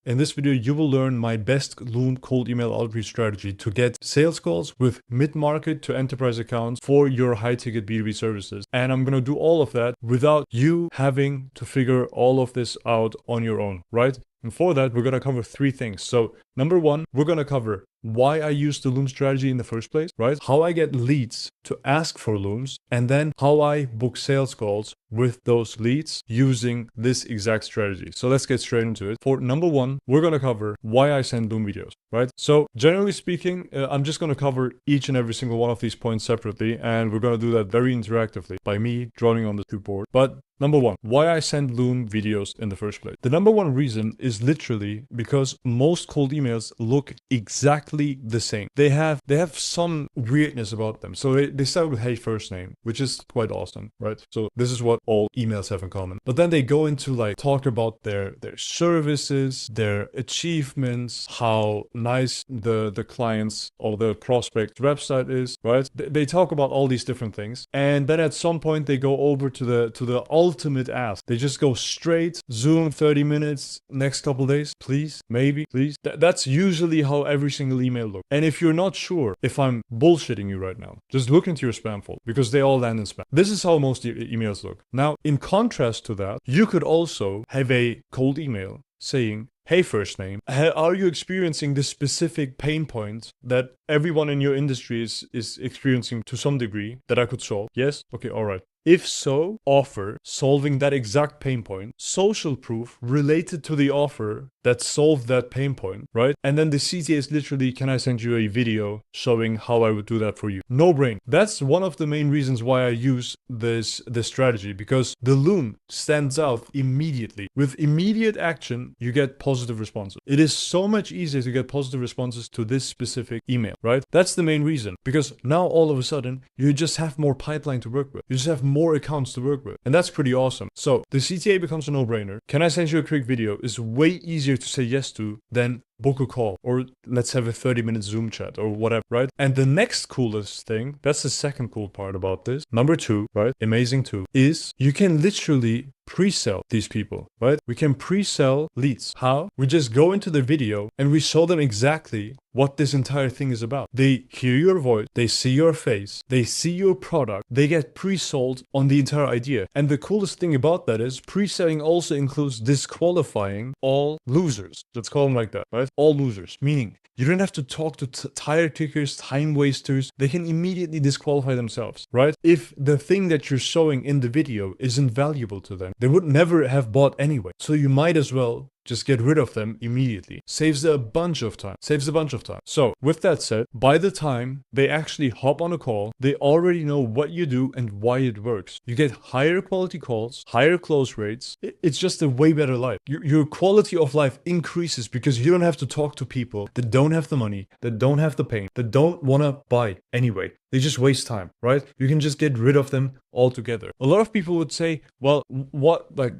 In this video, you will learn my best Loom cold email outreach strategy to get sales calls with mid-market to enterprise accounts for your high-ticket B2B services. And I'm going to do all of that without you having to figure all of this out on your own, right? And for that, we're going to cover three things. So number one, we're going to cover why I use the Loom strategy in the first place, right? How I get leads to ask for Looms, and then how I book sales calls with those leads using this exact strategy. So let's get straight into it. For number one, we're going to cover why I send Loom videos, right? So generally speaking, I'm just going to cover each and every single one of these points separately, and we're going to do that very interactively by me drawing on the board. But number one, why I send Loom videos in the first place. The number one reason is literally because most cold emails look exactly the same. They have some weirdness about them. So they start with hey first name, which is quite awesome, right? So this is what all emails have in common. But then they go into like talk about their services, their achievements, how nice the client's or the prospect's website is, right? They talk about all these different things. And then at some point they go over to the ultimate ask. They just go straight, Zoom 30 minutes, next couple days, please, maybe, please. That's usually how every single email looks. And if you're not sure if I'm bullshitting you right now, just look into your spam folder because they all land in spam. This is how most emails look. Now, in contrast to that, you could also have a cold email saying, hey first name, are you experiencing this specific pain point that everyone in your industry is experiencing to some degree that I could solve? Yes? Okay, all right. If so, offer solving that exact pain point, social proof related to the offer that solved that pain point, right? And then the CTA is literally, can I send you a video showing how I would do that for you? No brain. That's one of the main reasons why I use this strategy, because the Loom stands out immediately. With immediate action, you get positive responses. It is so much easier to get positive responses to this specific email, right? That's the main reason, because now all of a sudden, you just have more pipeline to work with. You just have more accounts to work with. And that's pretty awesome. So the CTA becomes a no-brainer. Can I send you a quick video? Is way easier to say yes to than book a call, or let's have a 30-minute Zoom chat or whatever, right? And the next coolest thing, that's the second cool part about this. Number two, right? Amazing too, is you can literally pre-sell these people, right? We can pre-sell leads. How? We just go into the video and we show them exactly what this entire thing is about. They hear your voice, they see your face, they see your product, they get pre-sold on the entire idea. And the coolest thing about that is pre-selling also includes disqualifying all losers. Let's call them like that, right? All losers, meaning you don't have to talk to tire kickers, time wasters. They can immediately disqualify themselves, right? If the thing that you're showing in the video isn't valuable to them, they would never have bought anyway. So you might as well just get rid of them immediately. Saves a bunch of time. So with that said, by the time they actually hop on a call, they already know what you do and why it works. You get higher quality calls, higher close rates. It's just a way better life. Your quality of life increases because you don't have to talk to people that don't have the money, that don't have the pain, that don't want to buy anyway. They just waste time, right? You can just get rid of them altogether. A lot of people would say, well,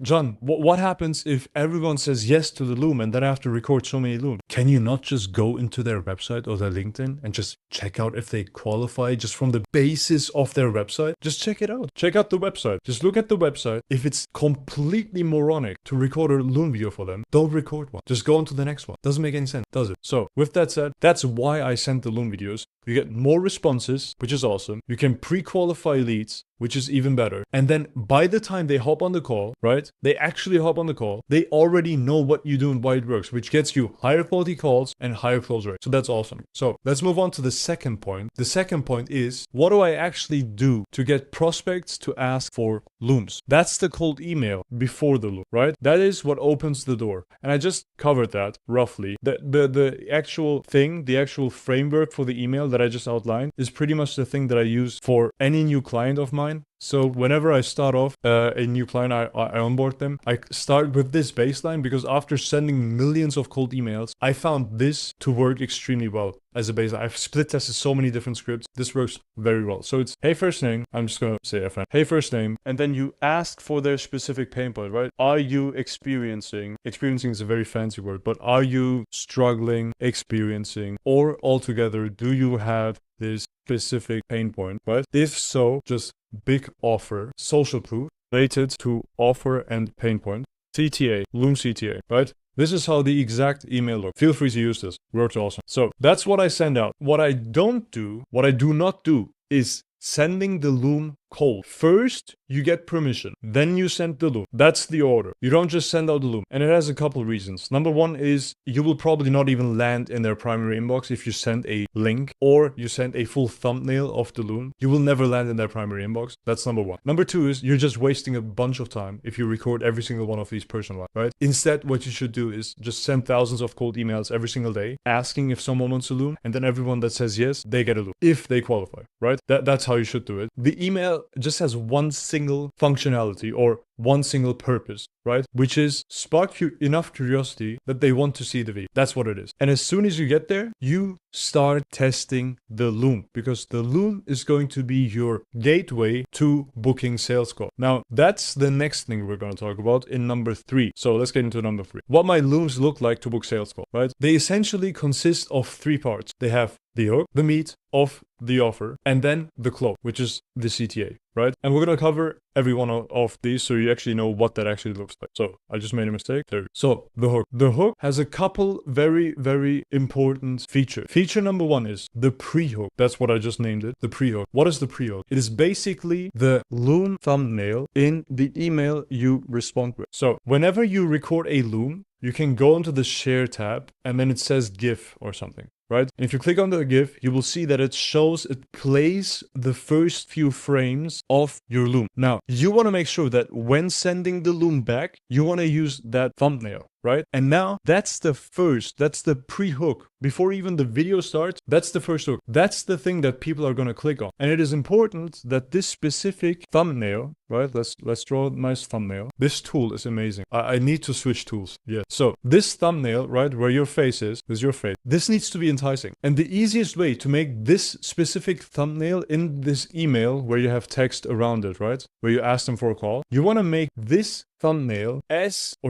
John, what happens if everyone says yes to the Loom and then I have to record so many Looms? Can you not just go into their website or their LinkedIn and just check out if they qualify just from the basis of their website? Just check it out. Check out the website. Just look at the website. If it's completely moronic to record a Loom video for them, don't record one. Just go on to the next one. Doesn't make any sense, does it? So with that said, that's why I sent the Loom videos. You get more responses, which is awesome. You can pre-qualify leads, which is even better. And then by the time they hop on the call, right? They actually hop on the call. They already know what you do and why it works, which gets you higher quality calls and higher close rates. So that's awesome. So let's move on to the second point. The second point is, what do I actually do to get prospects to ask for Looms? That's the cold email before the Loom, right? That is what opens the door. And I just covered that roughly. The actual thing, the actual framework for the email that I just outlined is pretty much the thing that I use for any new client of mine. So whenever I start off a new client, I onboard them. I start with this baseline because after sending millions of cold emails, I found this to work extremely well as a baseline. I've split tested so many different scripts. This works very well. So it's, hey first name, I'm just going to say FN. Hey first name, and then you ask for their specific pain point, right? Are you experiencing is a very fancy word, but are you struggling, experiencing, or altogether, do you have this specific pain point, right? If so, just big offer, social proof related to offer and pain point. CTA, Loom CTA, right? This is how the exact email looks. Feel free to use this. Works awesome. So that's what I send out. What I do not do is sending the Loom cold. First, you get permission. Then you send the Loom. That's the order. You don't just send out the Loom. And it has a couple of reasons. Number one is you will probably not even land in their primary inbox if you send a link or you send a full thumbnail of the Loom. You will never land in their primary inbox. That's number one. Number two is you're just wasting a bunch of time if you record every single one of these personalized, right? Instead, what you should do is just send thousands of cold emails every single day asking if someone wants a Loom, and then everyone that says yes, they get a Loom if they qualify, right? That's how you should do it. The email just has one single functionality or one single purpose, right? Which is spark you enough curiosity that they want to see the video. That's what it is. And as soon as you get there, you start testing the Loom, because the Loom is going to be your gateway to booking sales call. Now, that's the next thing we're going to talk about in number 3. So let's get into number 3. What my Looms look like to book sales call, right? They essentially consist of 3 parts. They have the hook, the meat of the offer, and then the close, which is the CTA, right? And we're going to cover every one of these so you actually know what that actually looks like. So I just made a mistake there. So the hook. The hook has a couple very, very important features. Feature number 1 is the pre-hook. That's what I just named it, the pre-hook. What is the pre-hook? It is basically the Loom thumbnail in the email you respond with. So whenever you record a Loom, you can go into the share tab and then it says GIF or something, right? And if you click on the GIF, you will see that it plays the first few frames of your Loom. Now, you want to make sure that when sending the Loom back, you want to use that thumbnail, right? And now that's the pre-hook. Before even the video starts, that's the first hook. That's the thing that people are going to click on. And it is important that this specific thumbnail, right? Let's draw a nice thumbnail. This tool is amazing. I need to switch tools. Yeah. So this thumbnail, right, where your face is your face. This needs to be enticing. And the easiest way to make this specific thumbnail in this email where you have text around it, right? Where you ask them for a call, you want to make this thumbnail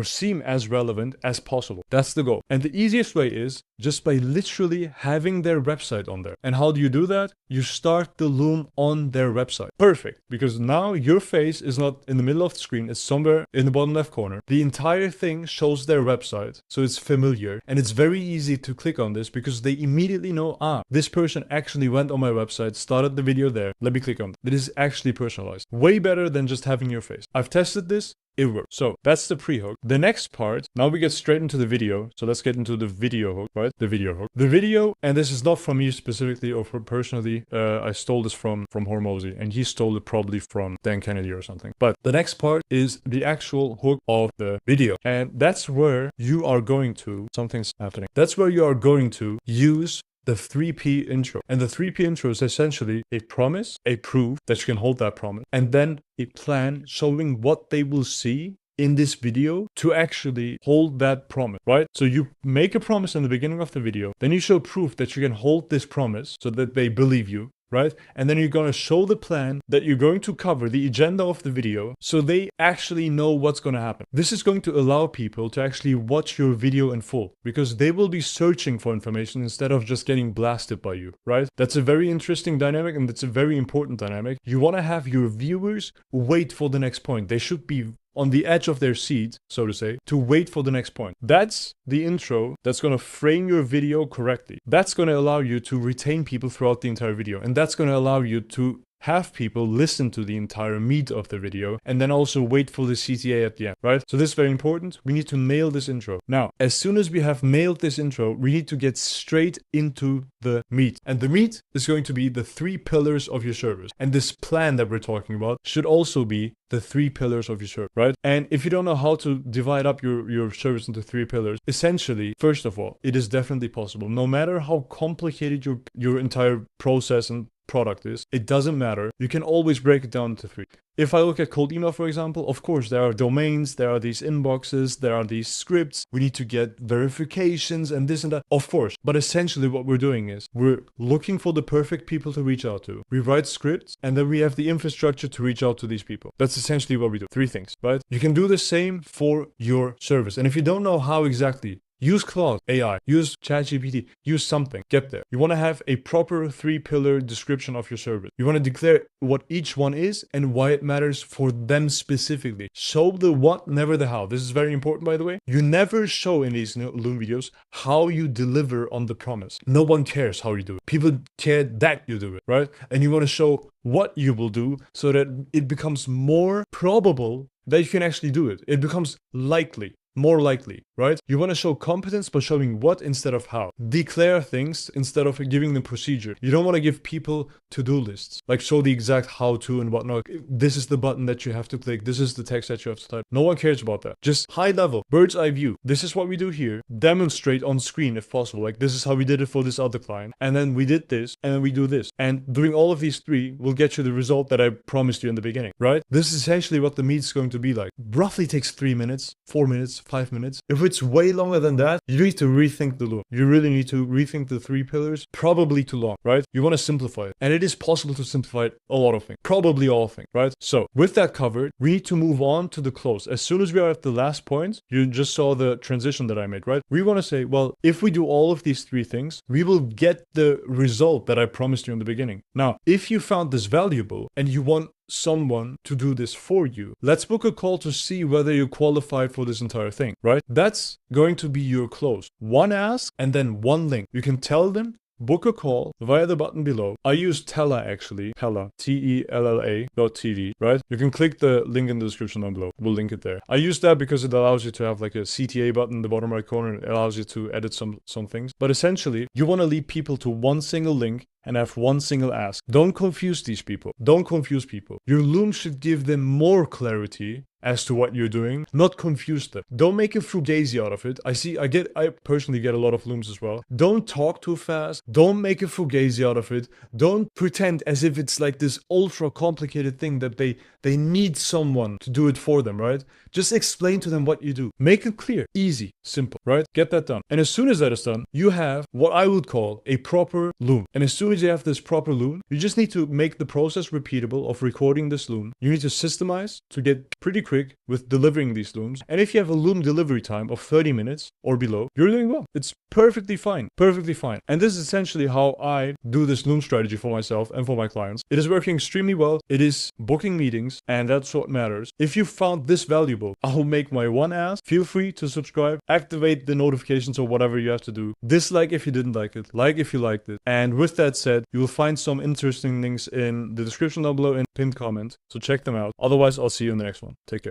seem as relevant as possible. That's the goal. And the easiest way is just by literally having their website on there. And how do you do that? You start the Loom on their website. Perfect. Because now your face is not in the middle of the screen, it's somewhere in the bottom left corner. The entire thing shows their website, so it's familiar. And it's very easy to click on this because they immediately know, this person actually went on my website, started the video there. Let me click on it. It is actually personalized. Way better than just having your face. I've tested this. It works. So that's the pre-hook. The next part, now we get straight into the video. So let's get into the video hook, right? The video hook. The video, and this is not from me specifically or from personally. I stole this from Hormozy, and he stole it probably from Dan Kennedy or something. But the next part is the actual hook of the video. And that's where you are going to, something's happening. That's where you are going to use the 3P intro. And the 3P intro is essentially a promise, a proof that you can hold that promise, and then a plan showing what they will see in this video to actually hold that promise, right? So you make a promise in the beginning of the video, then you show proof that you can hold this promise so that they believe you, right? And then you're going to show the plan that you're going to cover, the agenda of the video, so they actually know what's going to happen. This is going to allow people to actually watch your video in full because they will be searching for information instead of just getting blasted by you, right? That's a very interesting dynamic, and that's a very important dynamic. You want to have your viewers wait for the next point. They should be on the edge of their seat, so to say, to wait for the next point. That's the intro that's going to frame your video correctly. That's going to allow you to retain people throughout the entire video. And that's going to allow you to have people listen to the entire meat of the video and then also wait for the CTA at the end, right? So this is very important. We need to nail this intro. Now, as soon as we have nailed this intro, we need to get straight into the meat. And the meat is going to be the 3 pillars of your service. And this plan that we're talking about should also be the 3 pillars of your service, right? And if you don't know how to divide up your service into 3 pillars, essentially, first of all, it is definitely possible. No matter how complicated your entire process and product is, it doesn't matter. You can always break it down into 3. If I look at cold email, for example, of course, there are domains, there are these inboxes, there are these scripts. We need to get verifications and this and that, of course. But essentially what we're doing is we're looking for the perfect people to reach out to. We write scripts and then we have the infrastructure to reach out to these people. That's essentially what we do. 3 things, right? You can do the same for your service. And if you don't know how exactly Use Claude AI, use ChatGPT, use something. Get there. You want to have a proper 3-pillar description of your service. You want to declare what each one is and why it matters for them specifically. Show the what, never the how. This is very important, by the way. You never show in these Loom videos how you deliver on the promise. No one cares how you do it. People care that you do it, right? And you want to show what you will do so that it becomes more probable that you can actually do it. It becomes likely. More likely, right? You want to show competence by showing what instead of how. Declare things instead of giving them procedure. You don't want to give people to-do lists. Like show the exact how-to and whatnot. This is the button that you have to click. This is the text that you have to type. No one cares about that. Just high level, bird's eye view. This is what we do here. Demonstrate on screen if possible. Like this is how we did it for this other client. And then we did this and then we do this. And doing all of these 3 will get you the result that I promised you in the beginning, right? This is essentially what the meet's going to be like. Roughly takes 3 minutes, 4 minutes, 5 minutes. If it's way longer than that, you need to rethink the loom. You really need to rethink the 3 pillars. Probably too long, right? You want to simplify it. And it is possible to simplify a lot of things. Probably all things, right? So with that covered, we need to move on to the close. As soon as we are at the last point, you just saw the transition that I made, right? We want to say, well, if we do all of these 3 things, we will get the result that I promised you in the beginning. Now, if you found this valuable and you want someone to do this for you, let's book a call to see whether you qualify for this entire thing, right? That's going to be your close. 1 ask and then 1 link. You can tell them, book a call via the button below. I use Tella actually, Tella, Tella.tv, right? You can click the link in the description down below. We'll link it there. I use that because it allows you to have like a CTA button in the bottom right corner. It allows you to edit some things. But essentially, you want to lead people to 1 single link and have 1 single ask. Don't confuse these people. Don't confuse people. Your loom should give them more clarity as to what you're doing, not confuse them. Don't make a fugazi out of it. I personally get a lot of looms as well. Don't talk too fast. Don't make a fugazi out of it. Don't pretend as if it's like this ultra complicated thing that they need someone to do it for them, right? Just explain to them what you do. Make it clear, easy, simple, right? Get that done. And as soon as that is done, you have what I would call a proper loom. And as soon as you have this proper loom, you just need to make the process repeatable of recording this loom. You need to systemize to get pretty quick with delivering these looms. And if you have a loom delivery time of 30 minutes or below, you're doing well. It's perfectly fine. Perfectly fine. And this is essentially how I do this loom strategy for myself and for my clients. It is working extremely well. It is booking meetings, and that's what matters. If you found this valuable, I'll make my 1 ask. Feel free to subscribe, activate the notifications or whatever you have to do. Dislike if you didn't like it, like if you liked it. And with that said, you will find some interesting links in the description down below and pinned comment. So check them out. Otherwise, I'll see you in the next one. Take care.